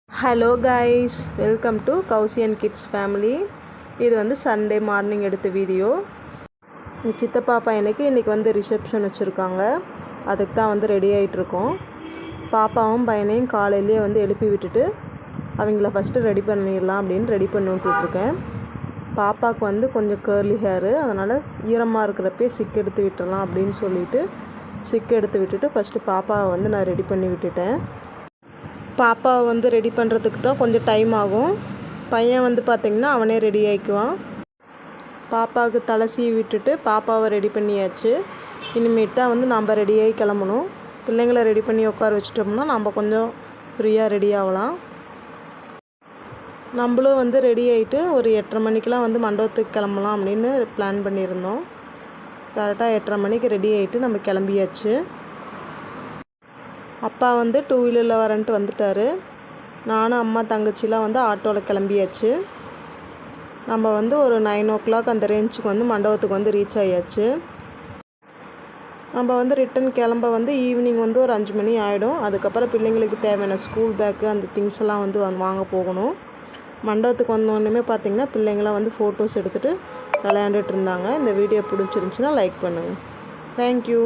Hello guys, welcome to Kowsi and kids family. இது வந்து Sunday morning எடுத்த வீடியோ. எங்கள் சித்தப்பா பையனுக்கு இன்றைக்கி வந்து ரிசப்ஷன் வச்சுருக்காங்க. அதுக்கு தான் வந்து ரெடி ஆகிட்ருக்கோம். பாப்பாவும் பையனையும் காலையிலேயே வந்து எழுப்பி விட்டுட்டு அவங்கள ஃபஸ்ட்டு ரெடி பண்ணிடலாம் அப்படின்னு ரெடி பண்ணி விட்டுட்ருக்கேன். பாப்பாவுக்கு வந்து கொஞ்சம் கேர்லி ஹேரு, அதனால் ஈரமாக இருக்கிறப்பே சிக் எடுத்து விட்டுடலாம் அப்படின்னு சொல்லிவிட்டு சிக் எடுத்து விட்டுட்டு ஃபஸ்ட்டு பாப்பாவை வந்து நான் ரெடி பண்ணி விட்டுட்டேன். பாப்பாவை வந்து ரெடி பண்ணுறதுக்கு தான் கொஞ்சம் டைம் ஆகும். பையன் வந்து பார்த்திங்கன்னா அவனே ரெடி ஆகிக்குவான். பாப்பாவுக்கு தலை சீவி விட்டுட்டு பாப்பாவை ரெடி பண்ணியாச்சு. இனிமேட்டு தான் வந்து நம்ம ரெடியாகி கிளம்பணும். பிள்ளைங்களை ரெடி பண்ணி உட்கார வச்சிட்டோம்னா நம்ம கொஞ்சம் ஃப்ரீயாக ரெடி ஆகலாம். நம்மளும் வந்து ரெடி ஆகிட்டு ஒரு 8:30 மணிக்கெலாம் வந்து மண்டபத்துக்கு கிளம்பலாம் அப்படின்னு பிளான் பண்ணியிருந்தோம். கரெக்டாக 8:30 மணிக்கு ரெடி ஆகிட்டு நம்ம கிளம்பியாச்சு. அப்பா வந்து 2 வீலரில் வரேன்ட்டு வந்துட்டார். நானும் அம்மா தங்கச்சிலாம் வந்து ஆட்டோவில் கிளம்பியாச்சு. நம்ம வந்து ஒரு 9 o'clock அந்த ரேஞ்சுக்கு வந்து மண்டபத்துக்கு வந்து ரீச் ஆகியாச்சு. நம்ம வந்து ரிட்டன் கிளம்ப வந்து ஈவினிங் வந்து ஒரு 5 மணி ஆகிடும். அதுக்கப்புறம் பிள்ளைங்களுக்கு தேவையான ஸ்கூல் பேக்கு அந்த திங்ஸ் எல்லாம் வந்து வாங்க போகணும். மண்டபத்துக்கு வந்தோடனே பார்த்திங்கன்னா பிள்ளைங்களாம் வந்து ஃபோட்டோஸ் எடுத்துகிட்டு விளையாண்டுட்டு இருந்தாங்க. இந்த வீடியோ பிடிச்சிருந்துச்சின்னா லைக் பண்ணுங்கள். தேங்க்யூ.